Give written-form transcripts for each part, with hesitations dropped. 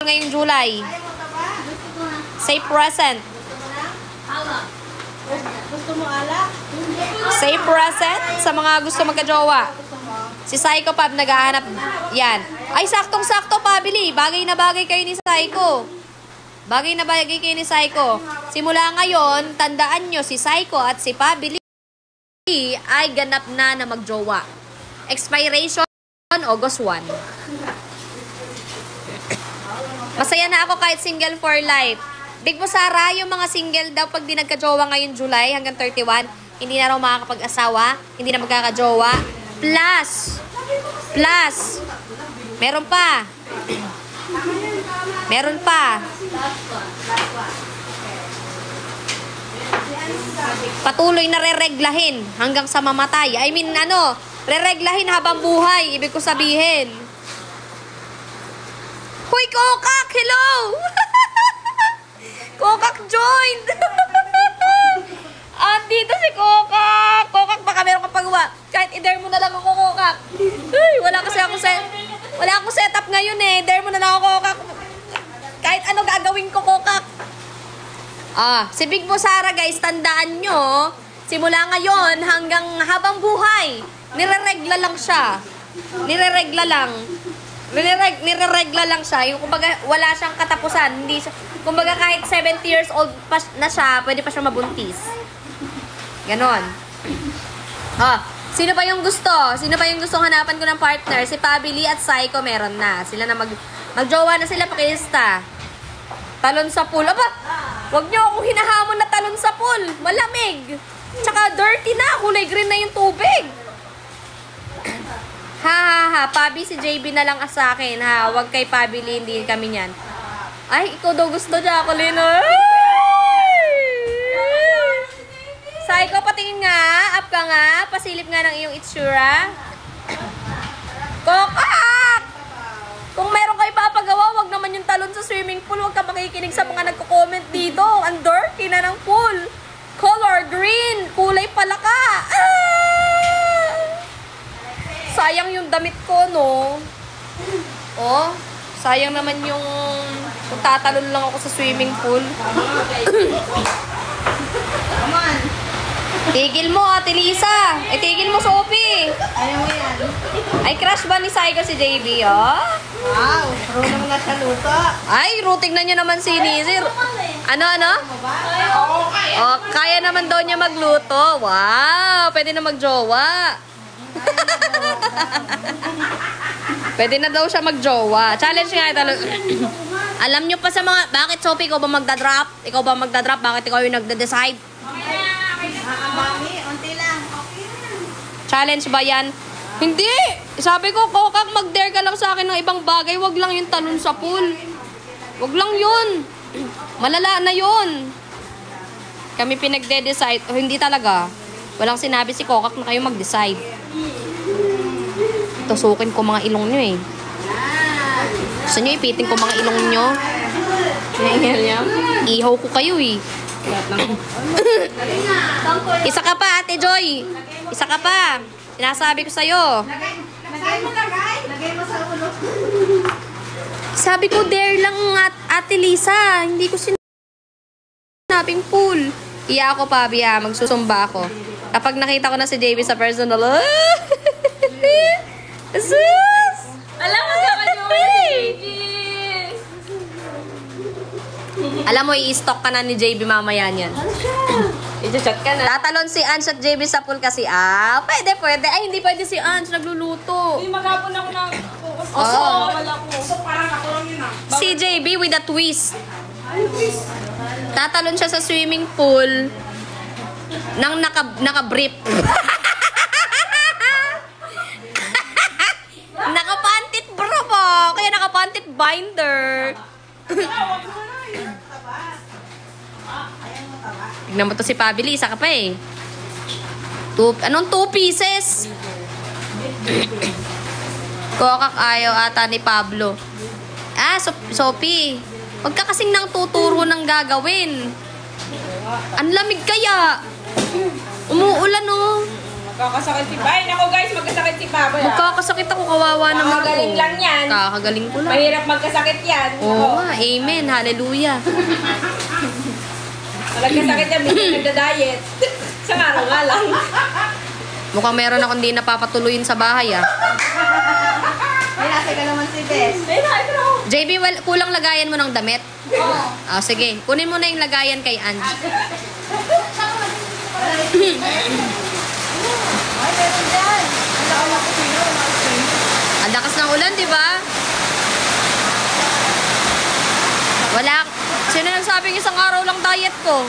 ngayong July. Say present. Gusto mo alak? Say present sa mga gusto magka-jowa. Si Psycho Pab naghahanap. Yan. Ay, saktong-sakto, Pabili. Bagay na bagay kayo ni Psycho. Bagay na bagay kayo ni Psycho. Simula ngayon, tandaan nyo, si Psycho at si Pabili ay ganap na magjowa. Expiration, August 1. Masaya na ako kahit single for life. Big Boss Sara, yung mga single daw pag di nagka-jowa ngayon July hanggang 31, hindi na raw makakapag-asawa, hindi na magkaka-jowa. Plus, meron pa. Meron pa. Patuloy na rereglahin hanggang sa mamatay. I mean, rereglahin habang buhay. Ibig ko sabihin. Hoy, Kokak! Hello! Kokak joined! Dito si Kokak! Kokak, baka meron kang pagawa. Kahit i-dare mo na lang ako, Kokak. Ay, wala akong setup ngayon eh. Dare mo na lang ako, Kokak. Kahit ano gagawin ko, Kokak. Si Big Boss Sara, guys, tandaan nyo, simula ngayon hanggang habang buhay, nireregla lang siya. Nireregla lang siya. Yung kumbaga, wala siyang katapusan. Hindi siya, kumbaga kahit 70 years old pa na siya, pwede pa siya mabuntis. Ganon. Sino pa yung gusto? Sino pa yung gustong hanapan ko ng partner? Si Pabili at Psycho meron na. Sila na magjowa na sila, pakilista. Talon sa pool. Aba, wag nyo akong hinahamon na talon sa pool. Malamig. Tsaka dirty na. Kulay green na yung tubig. Pabi, si JB na lang sa akin, ha. Wag kay Pabili, hindi kami niyan. Ay, ikaw daw gusto, Jacqueline. Psycho, patingin nga. Up ka nga. Pasilip nga ng iyong itsura. Kokak! Kung meron kayo papagawa, wag naman yung talon sa swimming pool. Wag ka makikinig sa mga nagko-comment dito. Ang dirty na ng pool. Color green. Kulay palaka. Sayang yung damit ko, no? Sayang naman yung kung tatalon lang ako sa swimming pool. Come on. Tigil mo, Ate Lisa. Tigil mo, Sophie. Ayaw mo yan. Ay, crush ba ni Psycho si JB, oh? Wow, marunong na sa luto. Ay, tingnan nyo naman si Nizir. Ano? Kaya naman daw niya magluto. Wow, pwede na magjowa. Pwede na daw siya magjowa. Challenge nga ito. Alam nyo pa sa mga, bakit Sophie, ikaw ba magdadrop? Bakit ikaw yung nagde-decide? Mami, unti lang. Challenge ba yan? Hindi! Sabi ko, Kokak, mag-dare ka lang sa akin ng ibang bagay. Wag lang yung talon sa pool. Wag lang yun. Malala na yun. Kami pinagde-decide. Hindi talaga. Walang sinabi si Kokak na kayo mag-decide. Tusukin ko mga ilong nyo eh. Gusto nyo ipitin ko mga ilong nyo? Ihaw ko kayo eh. Isa ka pa, Ate Joy. Isa ka pa. Sinasabi ko sa'yo. Lagay mo sa ulo. Sabi ko, dare lang, Ate Lisa. Hindi ko sinabing pool. Iya ako, Pabi, ha. Magsusumba ako. Kapag nakita ko na si JB sa personal, Sus! Alam mo ka Alam mo, i-stock ka na ni JB mamaya niyan. I-chat ka na. Tatalon si Ange at JB sa pool kasi, pwede. Ay, hindi pwede si Ange, nagluluto. Hindi, maghapon ako ng focus. Wala ko. So, parang ako lang yun Si JB with a twist. Tatalon siya sa swimming pool nang naka-brief. Nakapantit bra po. Kaya nakapantit binder. Tignan mo to si Pabili. Isa ka pa eh. Anong 2 pieces? Kokak ayaw ata ni Pablo. Sophie. Huwag ka kasing nang tuturo ng gagawin. Ang lamig kaya. Umuulan oh. Kakasakit si Bay. Nako guys, magkasakit si Baboy. Magkakasakit ako, kawawa naman ako. Kakagaling lang yan. Kakagaling ko lang. Mahirap magkasakit yan. Oo nga, amen, hallelujah. Malagkasakit yan, bigla nagda-diet. Isang araw nga lang. Mukhang meron akong hindi napapatuloyin sa bahay, ah. May nasa ka naman si Bes. May nasa ako. JB, kulang lagayan mo ng damit? Oo. Ah, sige, kunin mo na yung lagayan kay Ange. Ay, meron dyan. Ang laki ko sino. Ang lakas ng ulan, di ba? Wala. Sino nagsabing isang araw lang diet ko?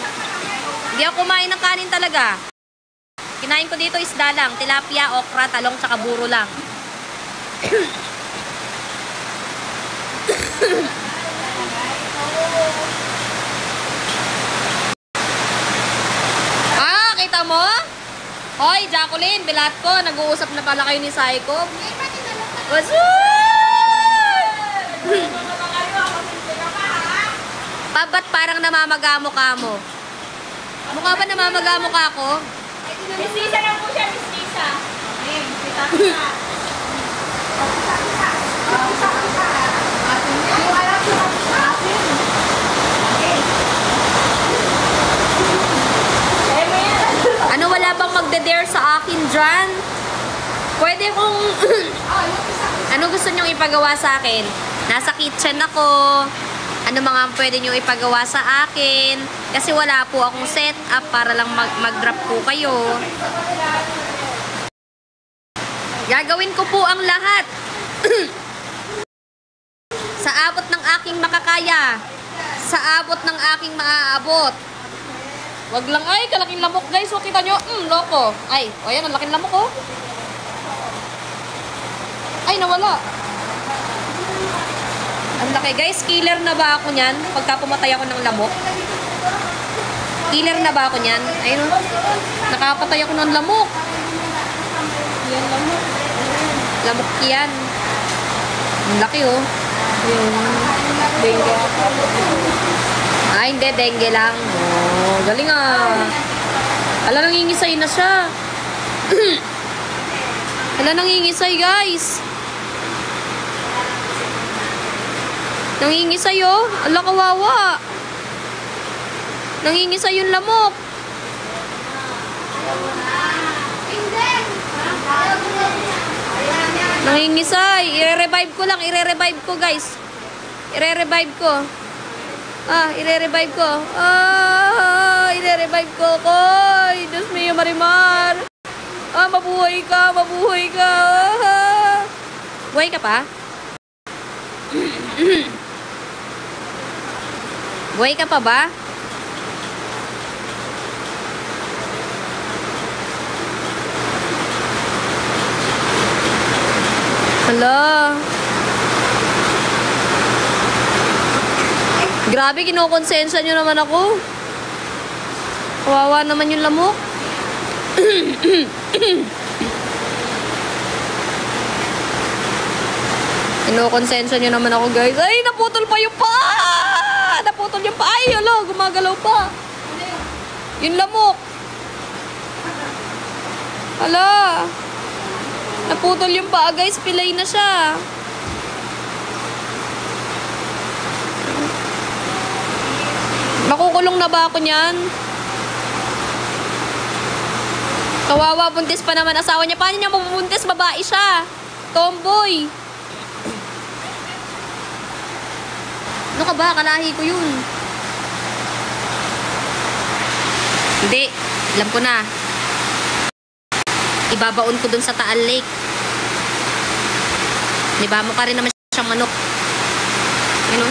Hindi ako kumain ng kanin talaga. Kinain ko dito isda lang, tilapia, okra, talong, tsaka buro lang. Ah, kita mo? Hoy, Jacqueline, bilat ko. Nag-uusap na pala kayo ni Saiko. What's up? Ba't parang namamagamo ka mo? Mukha ba namamagamo ka ako? Miss Lisa lang po siya, Miss Lisa. Ano, wala bang magde-dare sa akin dyan? Pwede kong... ano gusto nyong ipagawa sa akin? Nasa kitchen ako. Ano mga pwede nyong ipagawa sa akin? Kasi wala po akong setup para lang mag-drop po kayo. Gagawin ko po ang lahat. Sa abot ng aking makakaya. Sa abot ng aking maaabot. Wag lang, ay, kalaking lamok guys. O, kita nyo, loko. Ay, o yan, ang laking lamok oh. Ay, nawala. Ang laki guys, killer na ba ako nyan? Pagka pumatay ako ng lamok. Killer na ba ako nyan? Ayun oh. Nakapatay ako ng lamok. Yan, lamok. Lamok yan. Ang laki oh. Yung dengue. Ay, hindi, dengue lang. Oh, galing ah. Ala, nangingisay na siya. Ala, nangingisay guys. Nangingisay oh. Ala, kawawa. Nangingisay yung lamok. Nangingisay. I-revive ko lang. I-revive ko guys. I-revive ko. I-revive ko. I-revive ko. Koy, Diyos mío, Marimar. Mabuhay ka, mabuhay ka. Buhay ka pa? Buhay ka pa ba? Hala. Grabe, kinukonsensya nyo naman ako. Kawawa naman yung lamok. Kinukonsensya nyo naman ako, guys. Ay, naputol pa yung paa! Naputol yung paa. Ay, hala, gumagalaw pa. Yung lamok. Hala. Naputol yung paa, guys. Pilay na siya. Makukulong na ba ako niyan? Kawawa, buntis pa naman asawa niya. Paano niya mabubuntis? Babae siya. Tomboy. Ano ka ba? Kalahi ko yun. Hindi. Alam ko na. Ibabaon ko dun sa Taal Lake. Diba? Mukha rin naman siyang manok. Ano?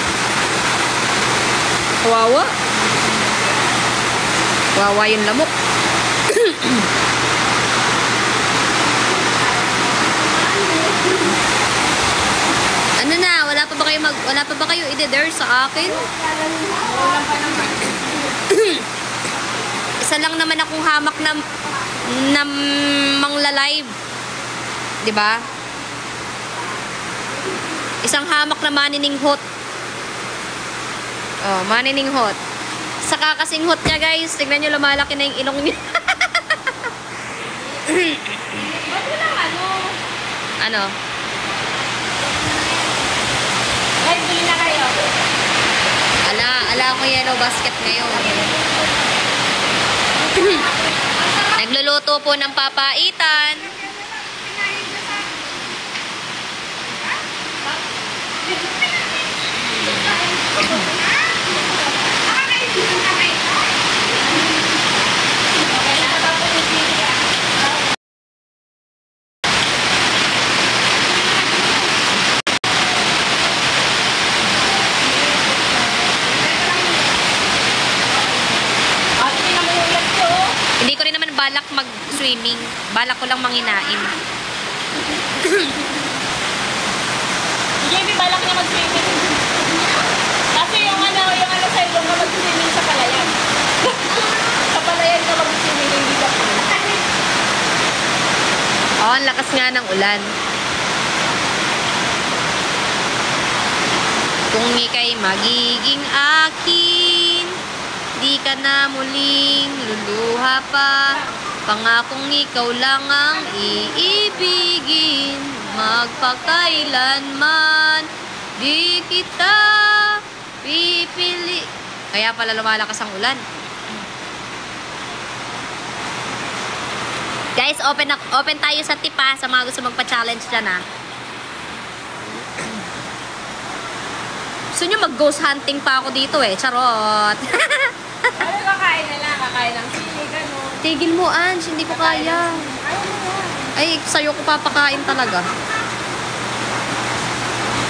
Kawawa. Kawawa yung lamok. Ano na? Wala pa ba kayo i-dare sa akin? Isa lang naman akong hamak na mangla-live. 'Di ba? Isang hamak na manininghot. Oh, manininghot. Sa kakasinghot niya, guys. Tignan niyo, lumalaki na yung ilong niya. Ba't walang ano? Ano? Guys, bili na kayo. Ala ko yellow basket ngayon. Nagluluto po ng papaitan. Hindi ko rin naman balak mag-swimming. Balak ko lang manginain. JB, balak niya mag-swimming. Kasi yung ano sa ilong na mag-swimming sa palayan. Sa palayan ka mag-swimming, hindi ka po. Oh, ang lakas nga ng ulan. Kung ika'y magiging akin, di ka na muling luluha pa. Pangakong ikaw lang ang iibigin, magpakailanman di kita pipili. Kaya pala lumalakas ang ulan. Guys, open tayo sa tip ha, sa mga gusto magpa-challenge dyan ha. Gusto nyo mag-ghost hunting pa ako dito eh, charot. Ano, kakain na lang, kakain ng sili, gano'n. Tigil mo, Ange, hindi ko kaya. Ay, sa'yo ko papakain talaga.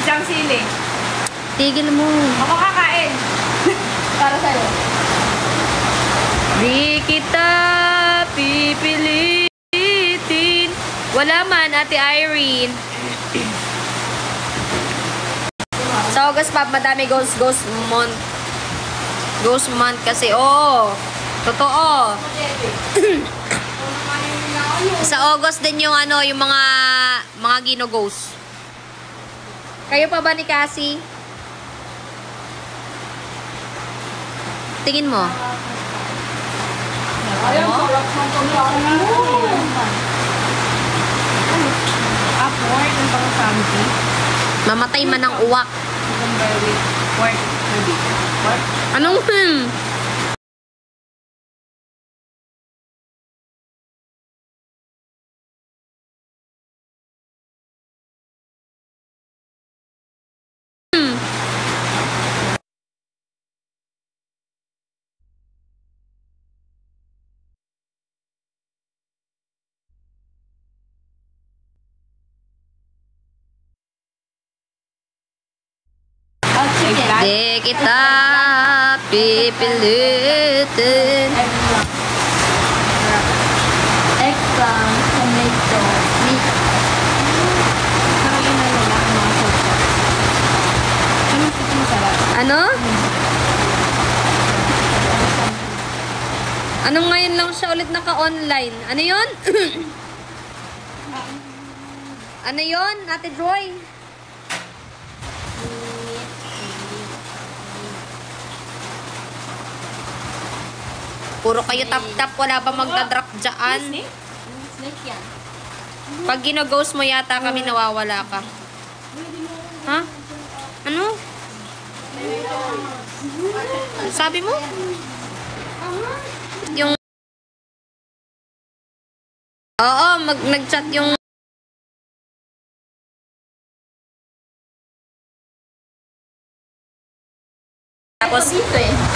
Isang sili. Tigil mo. Ako kakain. Para sa'yo. Di kita pipilitin. Wala man, Ate Irene. Sa August pa, madami ghost month. Ghost month kasi, oh. Totoo. Sa August din yung ano, yung mga gino-ghost. Kayo pa ba ni Cassie? Tingin mo. Ayun, sarap ng pagkain mo. Pork, yung pang sampi. Mamatay man ng uwak. Pork, maybe. Pork. Anong Di kita pipilitin. Eggplant, tomato, meat. Parang yun na lang ang mga sauce. Anong masarap? Ano? Ano ngayon lang siya ulit naka-online? Ano yun? Ano yun, Ate Joy? Puro kayo tap-tap, wala ba magdadrop dyan? Snake yan. Pag gino-ghost mo yata kami, nawawala ka. Ha? Ano? Sabi mo? Yung... Oo, nag-chat yung...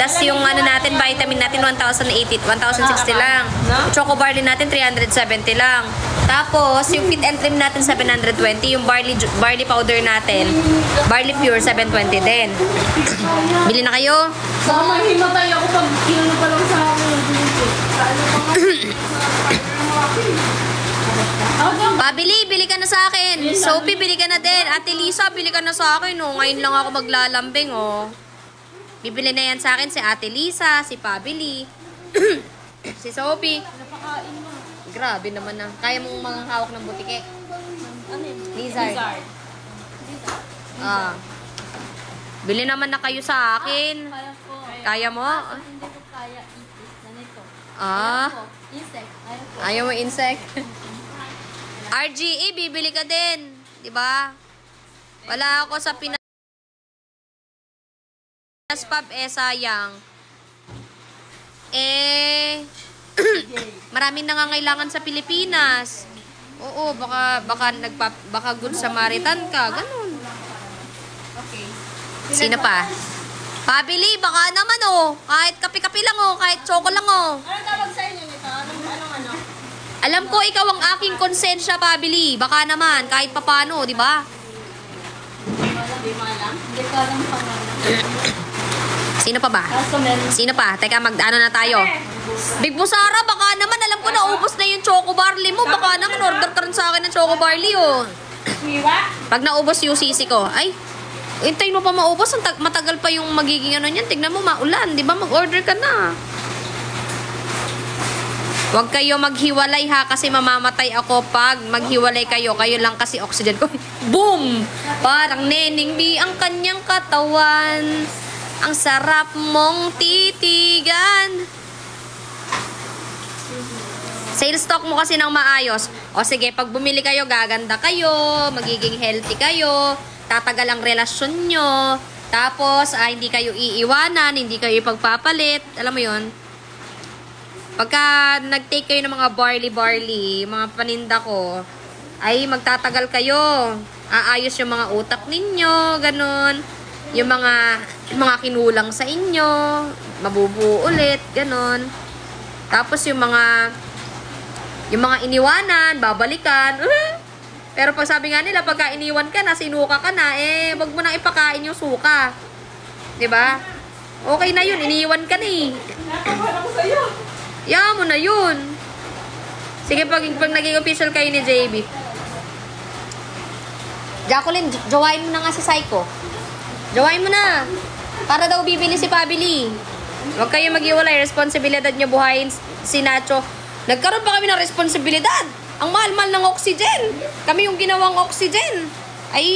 Tapos yung ano natin, vitamin natin 1,060 lang. Choco bar din natin 370 lang. Tapos yung fit and trim natin 720, yung barley powder natin, barley pure 720 din. Bili na kayo. Sama himatay ako pag kinano pa lang sa akin. Sa ano pa nga? Bili ka na sa akin. Sophie, bili ka na din. Ate Lisa, bili ka na sa akin. Oh. Ngayon lang ako maglalambing. Oh. Bibili na yan sa akin si Ate Lisa, si Pabili, si Sophie. Grabe naman na. Kaya mong mga hawak ng butike. Lizard. Ah. Bili naman na kayo sa akin. Kaya ko. Kaya mo? Hindi ko kaya itis na nito. Ah. Insect. Ayaw mo insect? RGA, bibili ka din. Diba? Wala ako sa Pinas Pop, sayang. Maraming nangangailangan sa Pilipinas. Oo, baka good Samaritan ka. Ganun. Okay. Sino pa? Pabili, baka naman Kahit kape-kape lang kahit choco lang Ano tawag sa inyo nito? Anong? Alam ko ikaw ang aking konsensya, Pabili. Baka naman, kahit papano, di ba? Hindi mo alam? Hindi ko alam pangalan. Sino pa ba? Customer. Sino pa? Teka, mag-ano na tayo. Big Busara, baka naman, alam ko na, ubos na yung choco barley mo. Baka naman, order ka rin sa akin ng choco barley, Miwa? Pag naubos yung sisi ko, ay, hintayin mo pa maubos, matagal pa yung magiging ano niyan. Tignan mo, maulan, di ba? Mag-order ka na. Huwag kayo maghiwalay ha, kasi mamamatay ako pag maghiwalay kayo. Kayo lang kasi oxygen ko. Boom! Parang Neneng B ang kanyang katawan. Ang sarap mong titigan. Sales stock mo kasi ng maayos. O sige, pag bumili kayo, gaganda kayo, magiging healthy kayo, tatagal ang relasyon nyo, tapos hindi kayo iiwanan, hindi kayo ipagpapalit. Alam mo yon. Pagka nag-take kayo ng mga barley, mga paninda ko, ay magtatagal kayo. Aayos yung mga utak ninyo, ganun. Yung mga kinulang sa inyo, mabubuo ulit, ganun. Tapos yung mga iniwanan, babalikan. Pero pag sabi nga nila, pagka iniwan ka na, sinuka ka na, wag mo na ipakain yung suka. 'Di ba? Okay na yun, iniwan ka na Nakakuha ko sa'yo. Yaman mo na yun. Sige, pag naging official kayo ni JB. Jacqueline, jowain mo na nga si Psycho. Jowain mo na. Para daw bibili si Pabili. Huwag kayo mag-iwalay. Responsibilidad niyo buhayin si Nacho. Nagkaroon pa kami ng responsibilidad. Ang mahal-mahal ng oxygen. Kami yung ginawang oxygen. Ay,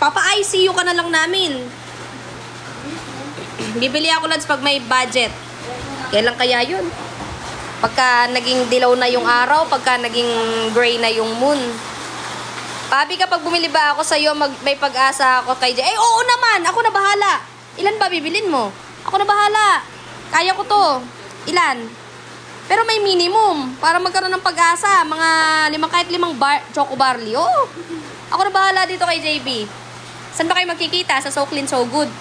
papa-ICU ka na lang namin. Bibili ako lads pag may budget. Kailan kaya yun? Pagka naging dilaw na yung araw, pagka naging gray na yung moon. Pabi, kapag bumili ba ako sa'yo, may pag-asa ako kay Jay? Oo naman, ako na bahala. Ilan ba bibilin mo? Ako na bahala. Kaya ko to. Ilan? Pero may minimum para magkaroon ng pag-asa. Mga kahit 5 choco barley. Oo. Ako na bahala dito kay JB. Saan ba kayo magkikita? Sa So Clean So Good.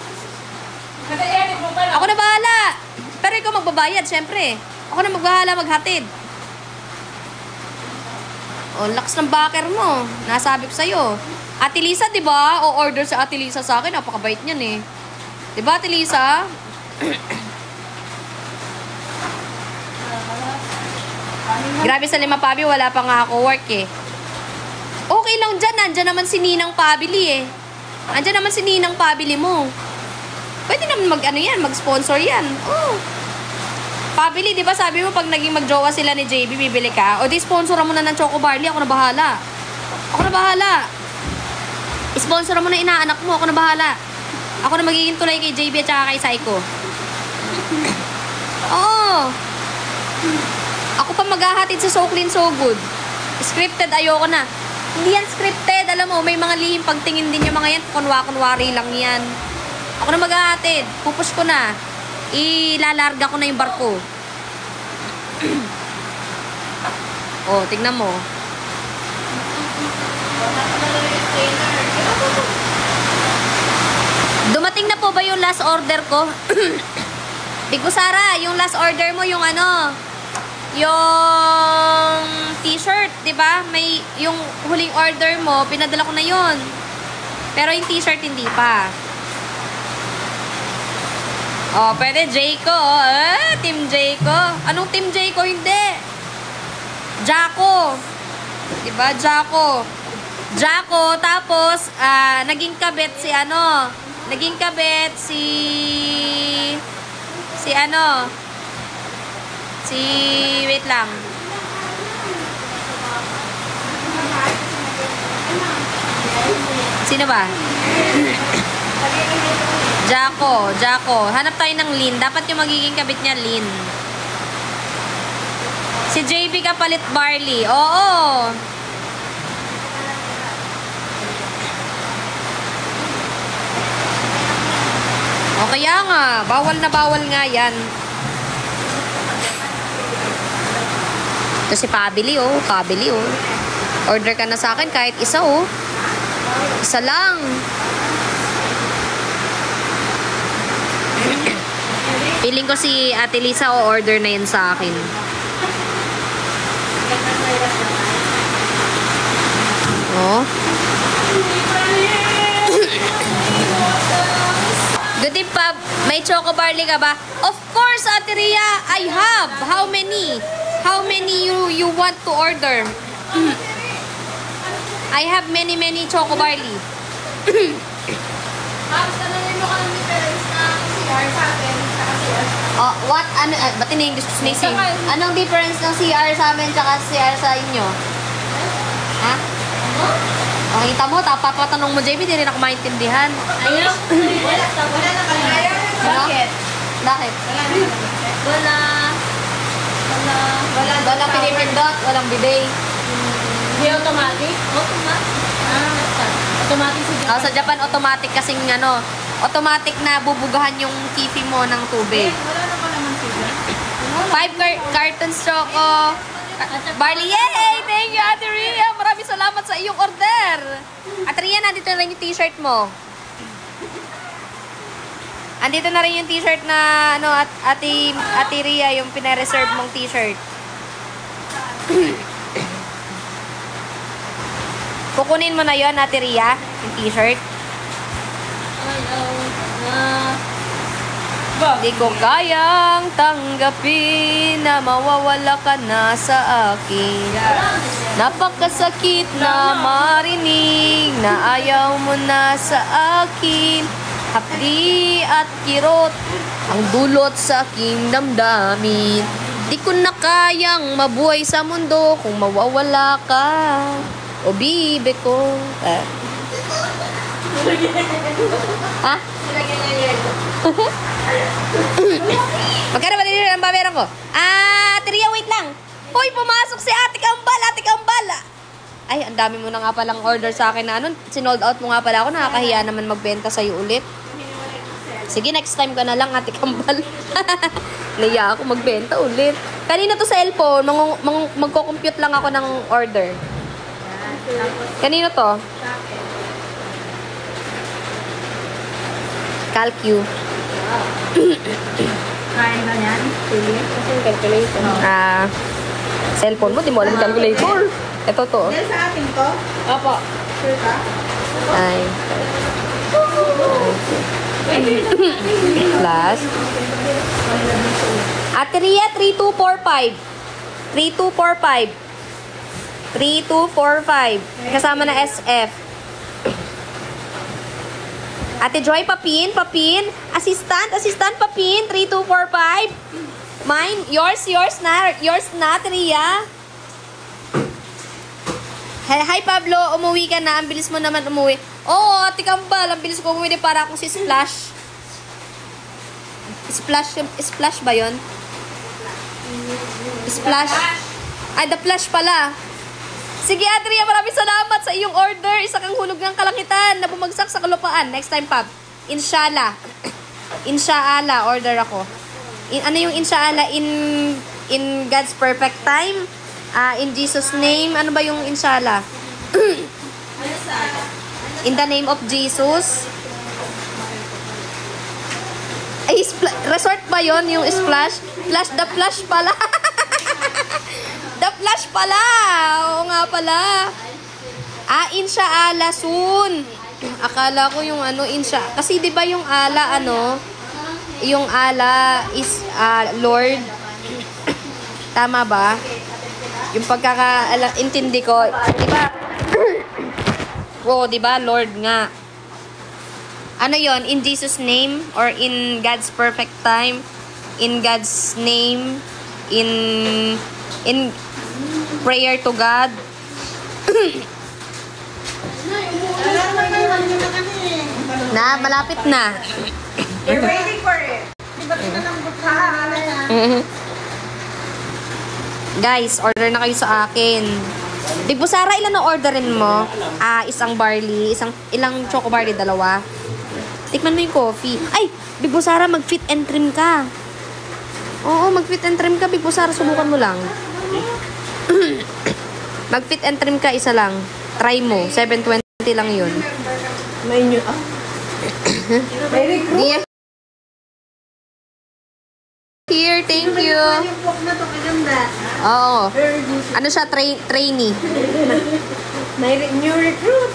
Ako na bahala. Pero ikaw magbabayad, syempre. Ako na magbahala maghatid. O, lakas ng backer mo. Nasabi ko sa'yo. Ate Lisa, di ba? O order sa Ate Lisa sa akin. Napakabait niyan Di ba, Ate Lisa? Grabe sa Lima Pabi, wala pa nga ako work Okay lang dyan. Nandyan naman si Ninang Pabili Andyan naman si Ninang Pabili mo. Pwede naman mag-sponsor yan. Oh. Pabili, di ba sabi mo pag naging magjowa sila ni JB, bibili ka? O di sponsoran mo na ng Choco Barley, ako na bahala. Ako na bahala. Sponsoran mo na inaanak mo, ako na bahala. Ako na magiging tulay kay JB at saka kay Psycho. Oo. Ako pa maghahatid sa So Clean So Good. Scripted, ayoko na. Hindi yan scripted, alam mo, may mga lihim pagtingin din yung mga yan, kunwari lang yan. Ako na maghahatid, pupush ko na. Ilalarga ko na yung barko. Oh, tignan mo. Dumating na po ba yung last order ko? Big Sara, yung last order mo, yung yung t-shirt, di ba? May yung huling order mo, pinadala ko na yun. Pero yung t-shirt hindi pa. Oh, pwede Jayco. Team Jayco. Anong Team Jayco? Hindi. Jaco. Diba? Jaco. Jaco. Tapos, naging kabit si Naging kabit si wait lang. Sino ba? Jaco. Hanap tayo ng Lin. Dapat yung magiging kabit niya, Lin. Si JB kapalit barley. Oo. O kaya nga, bawal na bawal nga yan. Ito si Pabili, oh. Pabili, oh. Order ka na sa akin kahit isa, oh. Isa lang. Feeling ko si Ate Lisa o order na yan sa akin. Oh. Good day, Pab. May choco barley ka ba? Of course, Ate Ria. I have. How many? How many you want to order? I have many choco barley. Tanongin mo ka ng difference ng CR sa akin sa CR. Oh, what? Ano? Ba't in-English to sneezing? Anong difference ng CR sa amin tsaka CR sa inyo? Ha? Oh, kita mo, papatanong mo, JB, di rin ako maintindihan. Ayaw? Wala na kayo. Bakit? Bakit? Wala. Walang pinipindot, walang bibay. Hindi automatic? Automatic. Automatic sa Japan. Oh, sa Japan, automatic kasing ano, automatic na bubugahan yung kifi mo ng tubig. Wala na pa naman sila. 5 cartons choco. Barley, yay! Thank you, Ate Ria. Maraming salamat sa iyong order. Ate Ria, nandito na rin yung t-shirt mo. Andito na rin yung t-shirt na, ano, Ate Ria, yung pinareserve mong t-shirt. Kukunin mo na yon, Ate Ria, yung t-shirt. Di ko kayang tanggapin na mawawala ka na sa akin. Napakasakit na marinig na ayaw mo na sa akin. Hapdi at kirot ang dulot sa aking damdamin. Di ko na kayang mabuhay sa mundo kung mawawala ka. O bibe ko. Ha? Magkano ba din ang babayaran ko? Ate Ria, wait lang. Hoy, pumasok si Ate Kambal, Ate Kambal. Ay, ang dami mo na nga palang order sa akin na ano. Sinold out mo nga pala ako. Nakakahiya naman magbenta sa'yo ulit. Sige, next time ka na lang, Ate Kambal. Naiya ako magbenta ulit. Kanina to cellphone, magko-compute lang ako ng order. Kanino to? Calcu. Kain ba yan? Pili? Kasi yung calculator. Cellphone mo, di mo alam yung calculator. Ito to. Dahil sa atin to? Opo. Sure ka? Ay. Plus. Ate Ria, 3245. 3245. 3245. Kasama na SF. Ate Joy, Papin. Assistant, Papin. 3245. Mine, yours na, Ate Ria. Hi, Pablo. Umuwi ka na. Ang bilis mo naman umuwi. Oo, Ate Kambal. Ang bilis ko umuwi din para akong si Splash. Splash ba yun? Splash. Ay, The Flash pala. Sige, Ate Ria, maraming salamat sa iyong order. Isa kang hulog ng kalangitan na bumagsak sa kalupaan. Next time, Pab. Inshallah. Inshallah, order ako. Ano yung inshallah? In God's perfect time? In Jesus' name? Ano ba yung inshallah? In the name of Jesus? Ay, resort ba yon yung splash? The Flash pala. The Flash pala. Oo nga pala. Inshallah soon. Akala ko yung ano, insha. Kasi 'di ba yung ala ano? Yung ala is Lord. Tama ba? Yung intindi ko, 'di ba? Oo, 'di ba? Lord nga. Ano 'yon? In Jesus name or in God's perfect time? In God's name, in prayer to God. Na, malapit na. We're waiting for it. Di ba tinanong bukha? Guys, order na kayo sa akin. Big Boss Sara, ilan na orderin mo? Isang barley, ilang choco barley, 2. Tikman mo yung coffee. Ay, Big Boss Sara, mag-fit and trim ka. Oo, mag-fit and trim ka, Big Boss Sara, subukan mo lang. Mag-fit and trim ka, isa lang. Try mo, 720 lang yun. May nyo, may recruit. Here, thank you. Yung book na to, kaganda. Oo. Ano siya, trainee. May new recruit.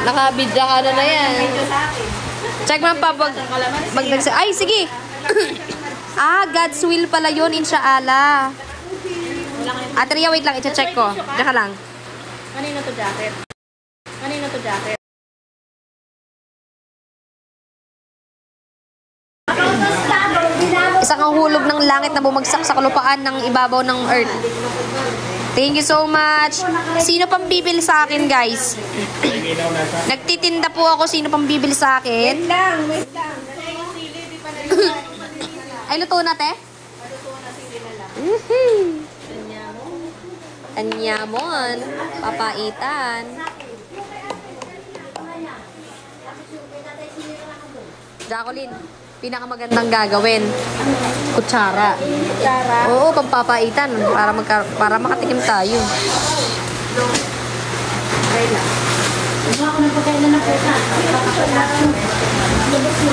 Nakabidya ka na yan. Check mo pa magdagsa. Ay, sige. God's will pala yun, inshallah. Ria, wait lang, i-check ko. Diyan ka lang. Kanino to jacket? Kanino to jacket? Isang ang hulog ng langit na bumagsak sa kalupaan ng ibabaw ng earth. Thank you so much. Sino pang bibili sa akin, guys? Nagtitinda po ako. Sino pang bibili sa akin? Wait lang. Ay, luto na, te? Anyamon. Papaitan. Jacqueline, pinakamagandang gagawin. Kutsara. Oo, pampapaitan. Para makatikim tayo.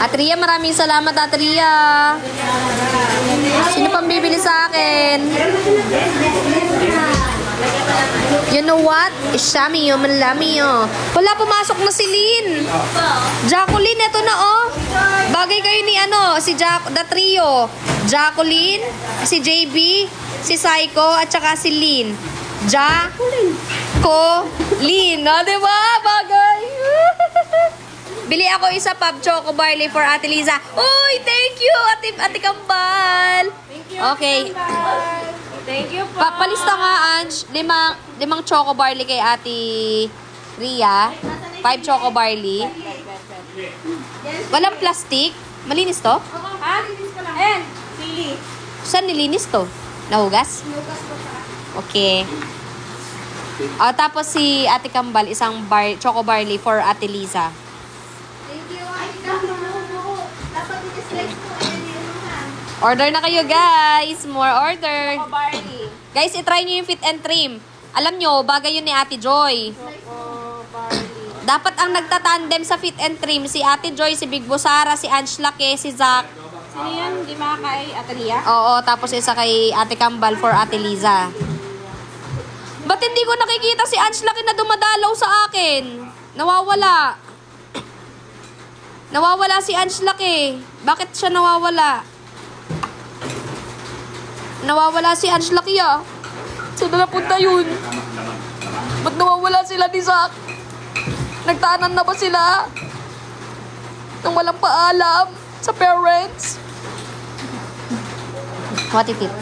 Atria, maraming salamat, Atria. Sino pang bibili sa akin? You know what? Ishamiyo, malamiyo. Wala, pumasok na si Lynn. Jacqueline, eto na oh. Bagay kayo ni si the trio. Jacqueline, si JB, si Psycho, at saka si Lynn. Lynn. No, diba? Bagay. Bili ako isa pub choco barley for Ate Liza. Uy, thank you, Ate Kambal. Thank you, Okay. Thank you po. Palista nga, Ange. Limang choco barley kay Ate Ria. 5 choco barley. Walang plastic. Malinis to? Ha? Ayan. Sili. Saan nilinis to? Nahugas? Okay. Tapos si Ate Kambal, isang choco barley for Ate Liza. Thank you. Dapat i-slice ko. Order na kayo, guys. More order. Choco barley. Guys, itry nyo yung fit and trim. Alam nyo, bagay yun ni Ate Joy. Choco barley. Dapat ang nagtatandem sa fit and trim, si Ate Joy, si Big Boss Sara, si Ange Lake, si Zach. Sino yan? Di ba kay Atalia? Oo, tapos isa kay Ate Kambal for Ate Liza. Ba't hindi ko nakikita si Ange Lake na dumadalaw sa akin? Nawawala. Nawawala si Ange Lake. Bakit siya nawawala? Nawawala si Ange Lake, ah. Saan na napunta yun? Ba't nawawala sila ni Zach? Nagtaanan na ba sila? Nang walang paalam sa parents? What is it?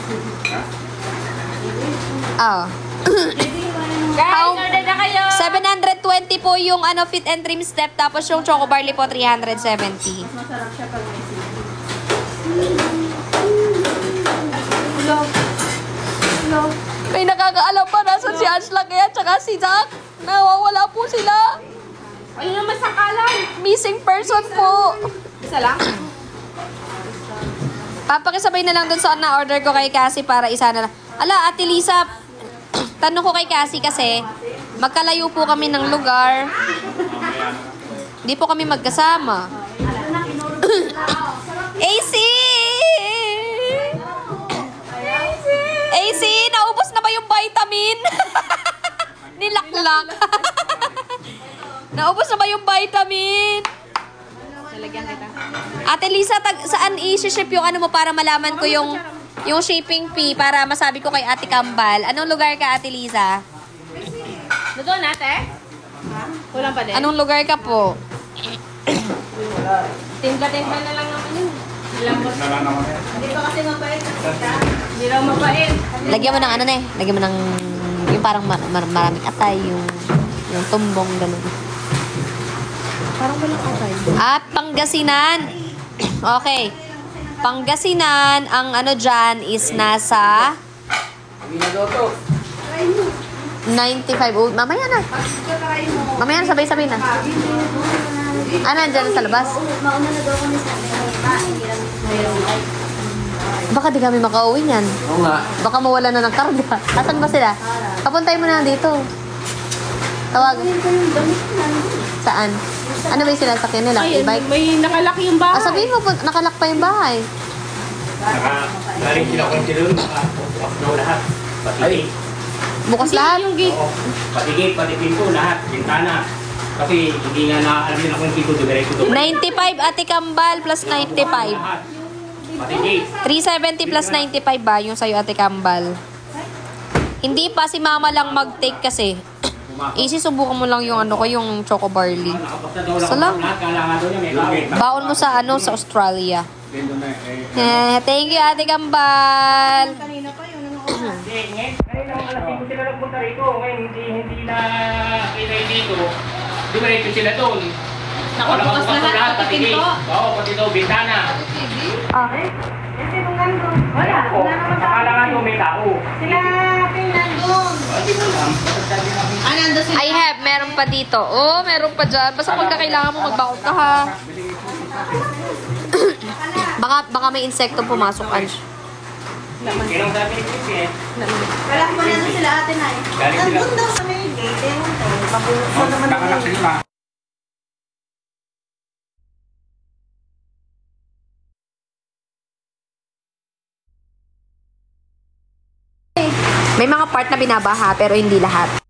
Guys, order na kayo. 720 po yung fit and trim step, tapos yung choco barley po 370. Masarap siya pag may sili. May nakakaalam pa nasan si Ange Lake at saka si Zach. Nawawala po sila. Ayun naman sa kalan. Missing person po. Isa lang? Papakisabay na lang dun sa na-order ko kay Cassie para isa na lang. Ala, Ate Lisa, tanong ko kay Cassie kasi magkalayo po kami ng lugar. Hindi po kami magkasama. AC! AC, naubos na ba yung vitamin? Nilaklak. Naubos na ba yung vitamin? Nalagyan kita. Ate Lisa, saan i-ship yung mo para malaman ko yung shipping fee para masabi ko kay Ate Kambal. Anong lugar ka, Ate Lisa? Luto natin? Ha? Kulang pa din? Anong lugar ka po? Timpla-timpla na lang naman yun. Lambot na lang naman yan. Hindi pa kasi mabait. Hindi raw mabait. Lagyan mo ng lagyan mo ng yung parang maraming atay, yung tumbong, gano'n. Parang walang atay. At Pangasinan. Okay. Pangasinan, ang ano dyan is nasa 95. Oh, mamaya na. Mamaya na, sabay-sabay na. Ah, nandyan sa labas. Mauna na daw kami sa Baka di kami makauwi niyan. Oo nga. Baka mawala na ng karga. Asan ba sila? Papuntay mo na dito. Tawag. Saan? Ano ba yung sila sa nila? Ayun, E-bike? may nakalaki yung bahay. Ah, sabihin mo, nakalak pa yung bahay. Galing sila kung sila doon. Naka-off daw lahat. Pati Bukas lahat. Yung gate. pati gate, pati pinto, lahat. Bintana. Kasi hindi nga na alam nila kung pinto diretso doon. 95 Ate Kambal plus 95. Lahat. Pati gate. 370 plus 95 ba yung sa'yo Ate Kambal? Hindi pa, si mama lang mag-take kasi. Easy, subukan mo lang yung ano ko, yung choco barley. Nakapasta daw lang Salam. lahat. Kailangan daw niya may gate. Baon mo sa ano, sa Australia. Thank you Ate Kambal. Kanina pa yun. Hindi, ngayon naman alas 5 sila nagpunta rito. Ngayon hindi na kinay dito. Diretso sila doon. Nakabukas lahat, pati gate. pinto. Oo, pati daw bintana. Okay. Kasi nung nandun, wala. Oo, Wala naman tao. akala nga doon may tao. Sila pinandun. Nandun sila. I have, meron pa dito. Oh, meron pa dyan. Basta pagka kailangan mo magbaon ka ha. baka may insekto pumasok, Ange. Kinong sabi ni Chris eh. Wala ko nandun sila ate na eh. Galing sila. Nandun daw sa may gate. Ewan ko. Mabuksan naman Nakalak nila. sila. May mga part na binabaha, pero hindi lahat.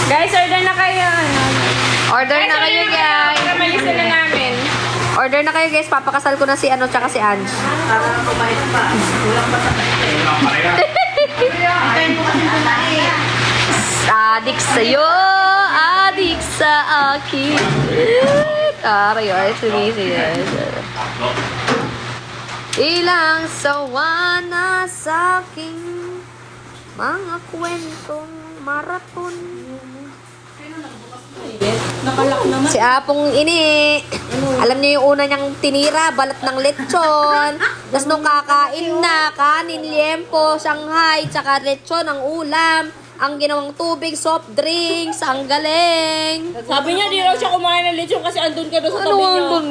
Guys, order na kayo. Order na kayo, guys. Para malista na namin. Order na kayo, guys. Papakasal ko na si ano, tsaka si Ange. Para kumain pa. Kulang pa sa kanya. Walang pareha. Antayin mo kasi sa lahi. Adik sa'yo, adik sa akin. Taray, ay, sumisiyan. Tatlo. Ilang sawa na sa aking mga kwentong marathon. Nakalak naman. Si Apong ini, alam niyo yung una niyang tinira, balat ng lechon. Tapos nung kakain na, kanin, liempo, Shanghai, tsaka lechon ang ulam. Ang ginawang tubig, soft drinks, ang galing. Sabi niya, di raw siya kumain ng lechon kasi andun ka doon sa Ano tabi ang niya. dun?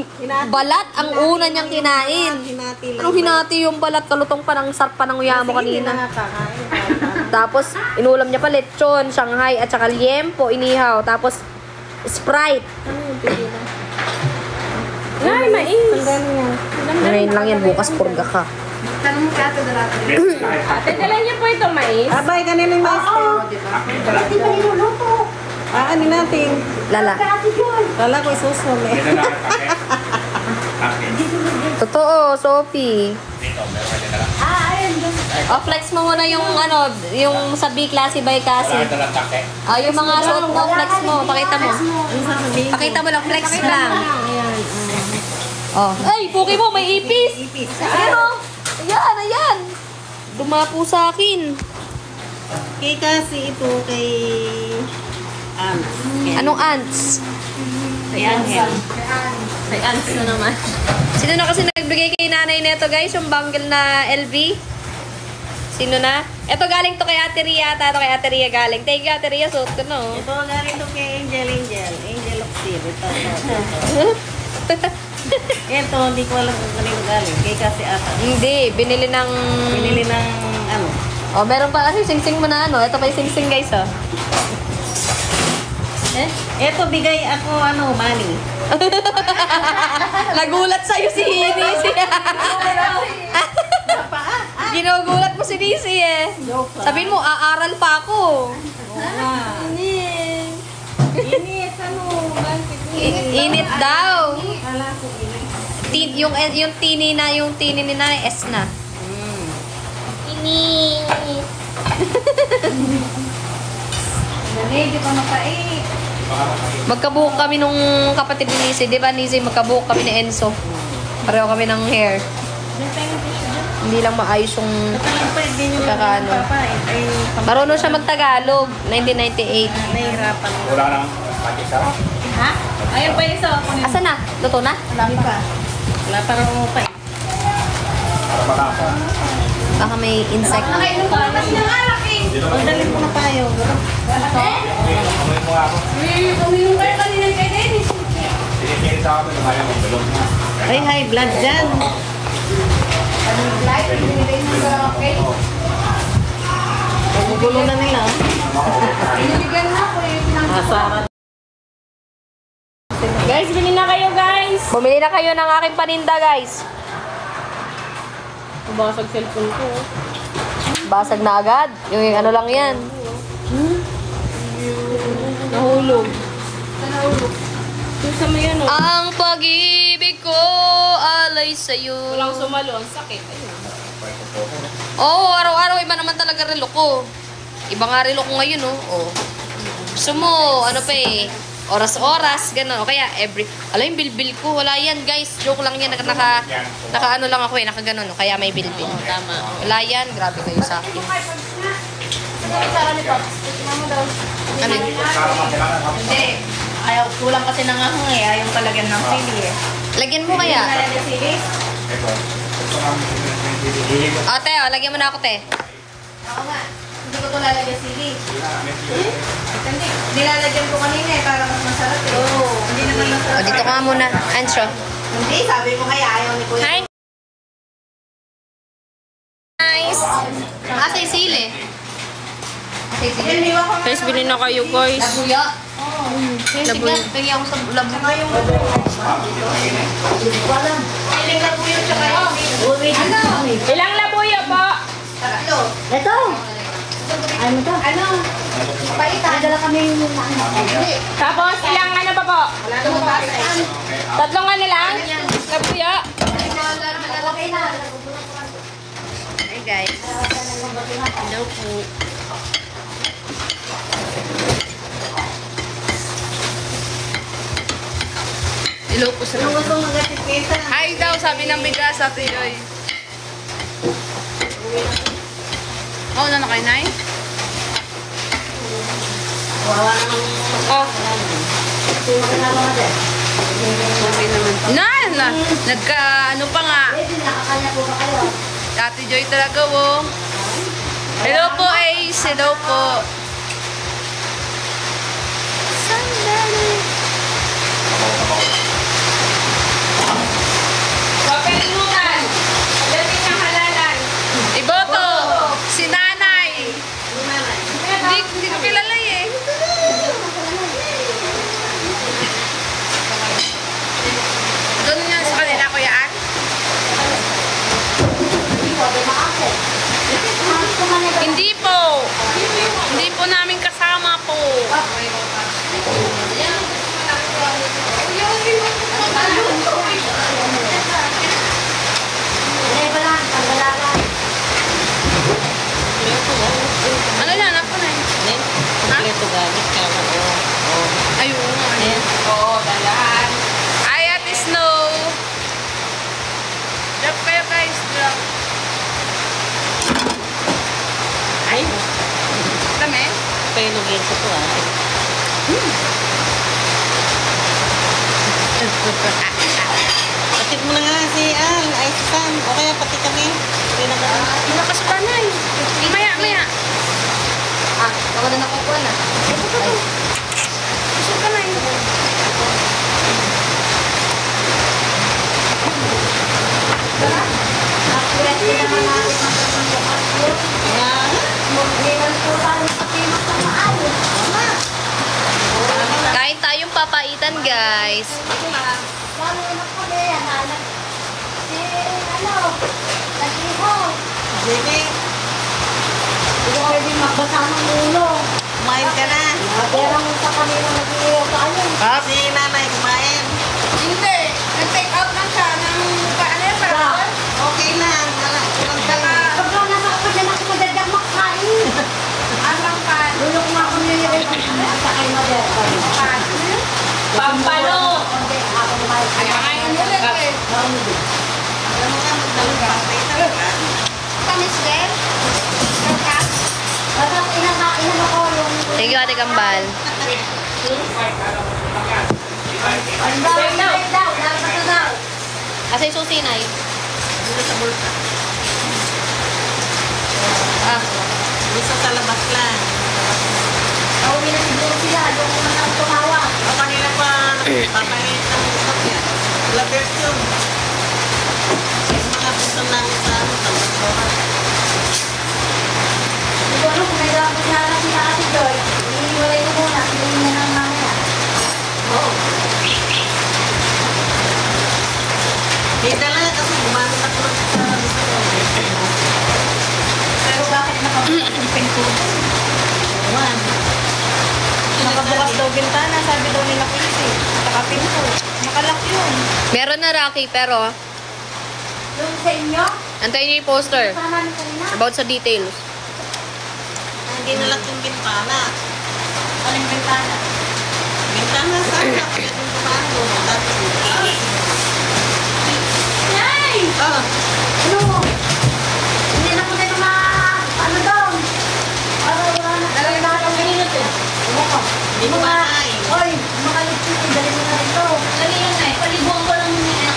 Balat ang una niyang kinain. Hinati lang. Anong hinati yung balat? Kalutong pa ng sarp pa ng uya mo kanina. Tapos, inulam niya pa lechon, Shanghai, at saka liempo, inihaw. Tapos, Sprite. Ay, mais. Ngayon lang yan, bukas purga ka. Tanong mo kaya ito dalata. Ate, dala niyo po ito mais. Abay, kanina yung master. Hindi pa niluluto. Ano natin? Lala. Lala ko isusum eh. Ito na ang akin. Totoo, Sophie. Dito, meron ka dito lang. O, flex mo muna yung ano, yung sa B-classy by kasi. Ito lang take. Yung mga suot mo, flex mo, pakita mo. Pakita mo lang, flex lang. Oh. Ay, puki mo, may ipis. Ipis. Ano? Ayan, ayan. Dumapo sa akin. Kay kasi ito kay... Anong ants? Kay Angel. May ans na naman. Sino na kasi nagbigay kay nanay neto, guys? Yung bangle na LV? Sino na? Ito galing to kay Ate Ria. Ito kay Ate Ria galing. Thank you, Ate Ria. Suot ko, no? Ito galing to kay Angel. Angel of Steel. Ito. Ito, hindi ko alam kung kanino galing. Kay kasi ata. Hindi, binili ng... Pinili ng ano. Oh, meron pa kasi sing-sing mo na ano. Ito pa yung sing-sing, guys, oh. Ito bigay ako ano, money. Nagulat sa'yo si Nisi. Ginugulat mo si Nisi, eh. Sabihin mo, aaral pa ako. Init, ano? Init daw. Kala ko init. Yung tini ni nanay, S na. Init. Dali, di pa makain. Baka makain. Magkabuhok kami nung kapatid ni Nisi. Di ba, Nisi? Magkabuhok kami ni Enzo. Pareho kami ng hair. Hindi lang maayos yung kakaano. Marunong siya magtagalog. 1998. Nahihirapan. Wala nang pakita. Ha? Ayun pa yung isa. Asa na? Luto na? Wala pa. Wala pa rin pa eh. Para malasa. Baka may insect. Dalhin mo na tayo. Amoy mo nga ako. Sinigil sa akin, kaya mong bilog na. Ay, high blood dyan. Gugulo na nila. Asaran. Guys, bilhin na kayo, guys. Bumili na kayo ng aking paninda, guys. Basag cellphone ko. Basag na agad. Yung ano lang yan. Nahulog. Yung sa may ano. Ang pag-ibig ko alay sa'yo. Walang sumalo. Ang sakit. Ayun. Oo, araw-araw iba naman talaga relo ko. Iba nga relo ko ngayon, oh. Oh. Gusto mo, ano pa eh, oras-oras, gano'n. O kaya, alam yung bilbil ko, wala yan, guys. Joke lang yan, naka ano lang ako eh, naka gano'n, oh. Kaya may bilbil. Tama. Wala yan, grabe kayo sa akin. Ano yun? Hindi. Ayaw, kulang kasi ng ahong eh. Ayaw palagyan ng sili eh. Lagyan mo kaya. Nalagyan ng sili? Ito. Ito ang hindi ko. O, te, oh, lagyan mo na ako, te. Oo nga. Hindi ko ito lalagyan sili. Hindi. Nilalagyan ko kanina eh. Para mas masarap eh. Oo. Hindi naman O, masarap. dito ka nga muna. Ansyo. Hindi. Sabi mo kaya ayaw ni Kuya. Hi. Nice. Asa yung sili? Asa yung sili? Hindi ko Guys, bilhin na kayo, guys. Labuya. Labuya. Tingin ako sa labuya. Piling labuyo tsaka yung Ano? Ilang labuyo po? Tatlo. Ito. Ano to? Ano? Paita. Dala kami yung Tapos ilang ano pa po? Tatlong ano lang? Labuyo? Hey guys. Hello po. Hello po sa mga. Hi daw, sabi ng bigas sa Tiyoy. Oh, na kayo, Nay? Oh. Na, nagka, ano pa nga. Ate Joy talaga, oh. Hello po, Ace. Hello po. Huwag kalimutan. Pagdating ng halalan. Iboto, si Nanay. Hindi ko kilala eh. Doon yan sa kanila, Kuya Ann. Hindi po. Hindi po namin kasama po. Ano yan? Ako na eh. Kompleto gamit ka mo. Ayun. Oo, dalaan. Ay, Ate Snow. Drop kayo guys. Drop. Ay, Dami. painugin ko to ah. Patid mo na nga si Al, ay si Sam, o kaya pati kami. Lakas pa na eh. Maya, maya. Ah, ako na nakukuha na. Ay. Gusto ka na eh. Kain tayong papaitan guys. Baby, kumain ka na. Ah, si nanay kumain. Hindi. Nag-take out lang siya ng paano yan? Okay lang, walang tala. Anong pan? Alam mo nga, magdalagpapay talaga. Kamis din? Kakas? Bakit inano ko yung... Thank you, Ate Kambal. daw. Dapat na daw. Asa yung susi, Nay? Ah, Isa sa labas lang. Pauwi na siguro sila. Doon ko na tumawa. O kanila pa, papalit ng sasakyan. Labers yun. Yung mga punta namin sa ano, sa Magdoran. Siguro kung may dapat na sila Ate Joy, iiwalay ko muna. Hindi na lang mamaya. Oo. Hindi talaga kasi gumamit ako ng sa Pero bakit nakabukas ko? One. Nakabukas daw bintana, sabi daw nila Quincy. Nakapin ko. Nakalak yun. meron na, Rocky, pero Yung sa inyo? antayin niyo yung poster Sama namin kanina. about sa details. Hindi nalang yung bintana. Aling bintana? Bintana sana kasi kung kumano. Tapos Nay! ah, Ano? Hindi na muna yung mga... Ano daw? Ano wala na? Dali na itong minute eh. Oo. hindi ko makain. Oy, mga lipstick, dali mo na ito. Dali yan eh. Palibuan ko lang muna.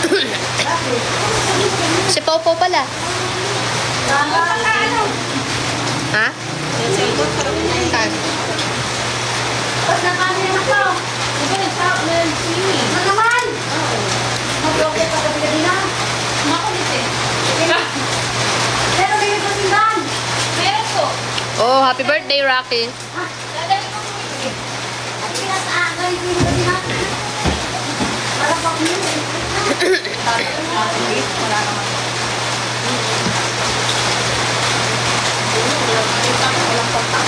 Bakit? Si Popo pala. Ano? Ha? Yung cellphone sarap na yun. Saan? Ba't nakanin ako? Ano naman? Mag-block ka gabi-gabi na. Makulit eh. Pero ganyan ko sindan. Meron ko. Oh, happy birthday, Rocky. Ha? Lalagay ko mo ito. At pinasaan, ganyan ko gabi na. Para pang yun eh. Wala naman. Walang kontak.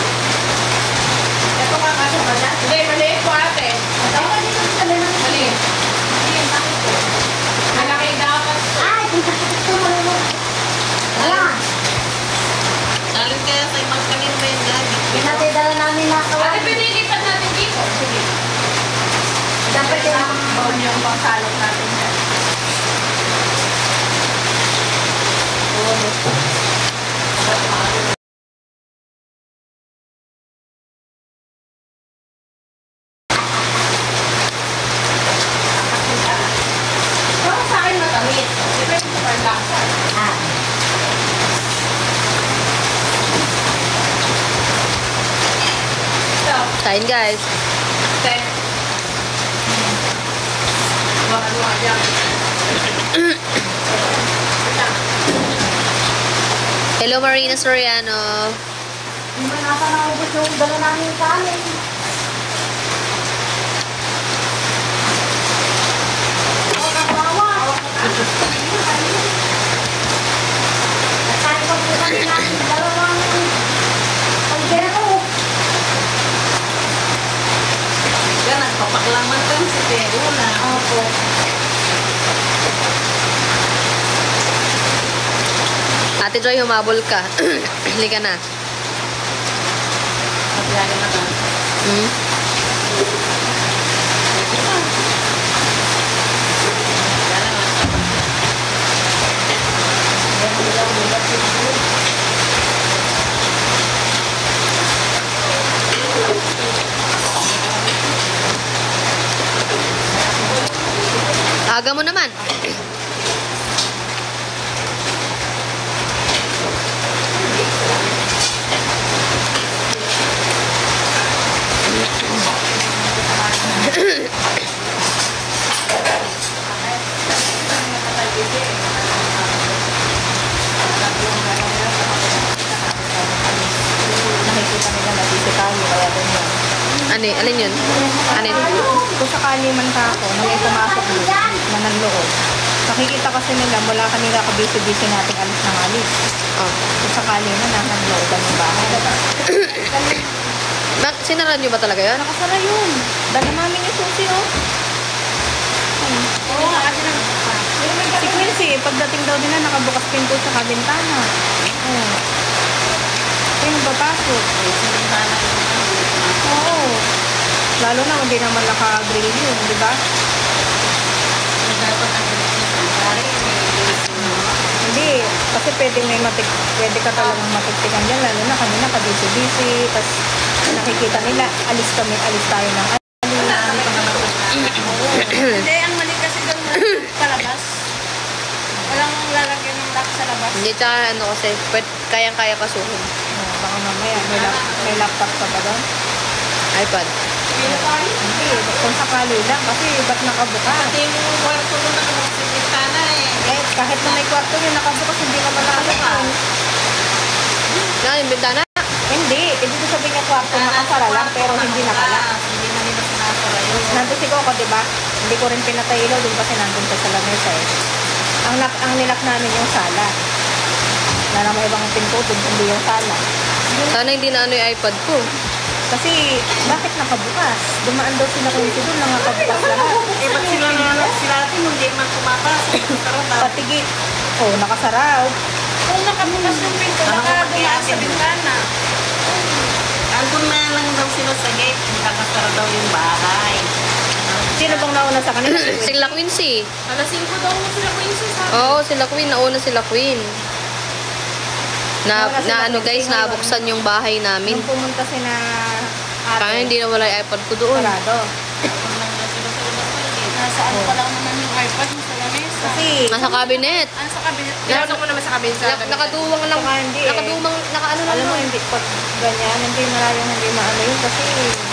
Ito nga kasi ba dyan? Hindi, mali po, ate. Ay, dito sa tabi ng Mali. bakit ko? Malaki dapat. Ay, kung sakit ito malulog. Wala. Alin kaya sa ibang kanin ba yung gamit? Pinatidala namin na Ate, kawan. pinilipat natin dito. Sige. Dapat yung pangsalok natin dyan. Parang sa akin matamis. Depende sa panlasa. Ah. Ito. Kain, guys. Ate. Ano yan? Hello, Marina Soriano. Hindi mo nasa naubos yung dala namin yung kanin. Oh, kawawa. Nakain ko po kami namin dalawang pagdero. Yan, nagpapaklaman kan si Teo na. Opo. Ate Joy, humabol ka. Halika na. Pagyagan na ka. Hmm? Aga mo naman. Nakikita nila natisitahan mo kaya ganyan. Ano, alin yun? Alin? Kung sakali man ka ako, na may pumasok doon, na nanloob. Nakikita kasi nila, wala kanila kabisi-bisi nating alis ng alis. Oh. Kung sakali na, nanlooban yung bahay. Sinara niyo ba talaga yun? Nakasara yun. Dala namin yung susi, oh. Oo, kasi nang... Si Quincy, pagdating daw nila, nakabukas pinto sa kabintana. Oh. Kaya nagpapasok. Oo. Lalo na, hindi naman naka-grill yun, di ba? Dapat ang Hindi. Kasi pwede ka talagang matiktikan dyan. Lalo na kanina ka-busy-busy. Tapos nakikita nila, alis tayo ng Hindi, ang mali kasi doon palabas. Walang lalagyan ng lock sa labas. Hindi, tsaka ano kasi, kayang-kaya pasukin. Baka mamaya, may laptop ka ba doon? iPad. Hindi, kung sakali lang. Kasi ba't nakabukas? Pati yung kwarto mo nakabukas sa bintana eh. Kahit na may kwarto yung nakabukas, hindi naman nakabukas. Na, yung bintana. Hindi, ibig sabihin niya kwarto nakasara lang pero hindi nakala. Hindi na nila sinasara yun. Nandun si Coco, di ba? Hindi ko rin pinatay ilaw dun kasi nandun siya sa lamesa eh. Ang nilak namin yung sala. Na may ibang pinto dun, hindi yung sala. Sana hindi na ano yung iPad ko. Kasi, bakit nakabukas? Dumaan daw sila kung doon, nakabukas lahat. Eh, ba't sila sila atin hindi man pumapasok? Sarap daw. Pati nakasaraw. Kung nakabukas yung pinto, Ano nakabukas kung sa mag-i-atin? bintana. Andun na lang daw sila sa gate. Nakasara daw yung bahay. Sino bang nauna sa kanila? Sila Quincy. Alas 5 daw mo sila Quincy sabi. Oo, sila Queen. Nauna sila Queen. Nauna sila Na ano Queen. guys, nabuksan yung bahay namin. Nung pumunta si na Kaya hindi na wala yung iPad ko doon. sarado. Andun lang daw sila sa labas ng gate. Nasa ano pa lang naman yung iPad mo sa lamesa. Kasi, Nasa cabinet. Ano sa kabinet? Nasa- mo naman sa kabinet Nakaduwang lang. Saka hindi eh. Nakaduwang, nakaano lang. alam mo, lang. hindi pag ganyan, hindi malayong hindi maano yun kasi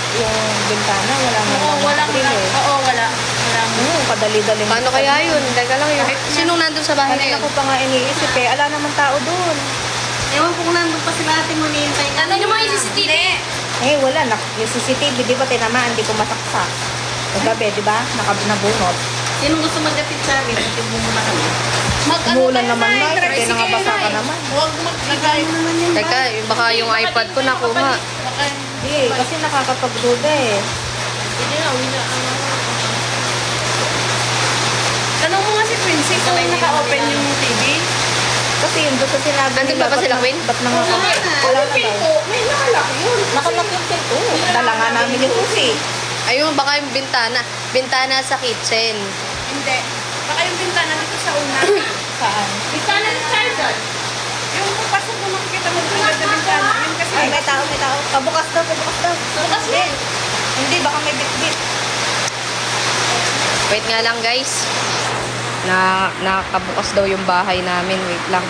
yung bintana, wala mo Oo, walang grill eh. Oo, wala. Walang Kadali-dali. Paano kaya yun? Teka lang yun. Sinong nandun sa bahay na Kanina yun? ko pa nga iniisip eh, ala naman tao doon. Ewan ko kung nandun pa sila atin manihintay na. Ano yung mga CCTV? Eh, wala. Yung CCTV, di ba tinamaan, di ko masaksak. Kagabi, di ba? Nabunot. Sinong gusto magdapit sa amin? Atid mo muna kami. Umulan naman na, kaya nangabasa ka naman. Huwag maglagay mo naman yun. Teka, baka yung iPad ko nakuha. Baka Hindi, kasi nakakapagduda eh. hindi na, uwi na. Tanong mo nga si Quincy kung naka-open yung TV. Kasi yun doon sa sinabi Andun nila, pa ba sila, ba't Queen? Ba't nangakapag? Wala na daw. May nakalak yun. Nakalak yung pinto. Dala nga namin yung susi. Ayun, baka yung bintana. Bintana sa kitchen. Hindi. Baka yung bintana dito sa una. Saan? Bintana ng charger. Yung papasok mo makikita mo dito na bintana. Yun kasi. Ay, may tao, may tao. Pabukas daw, pabukas daw. Bukas Hindi. din. Hindi, baka may bit-bit. Wait nga lang guys. Nakabukas daw yung bahay namin. Wait lang.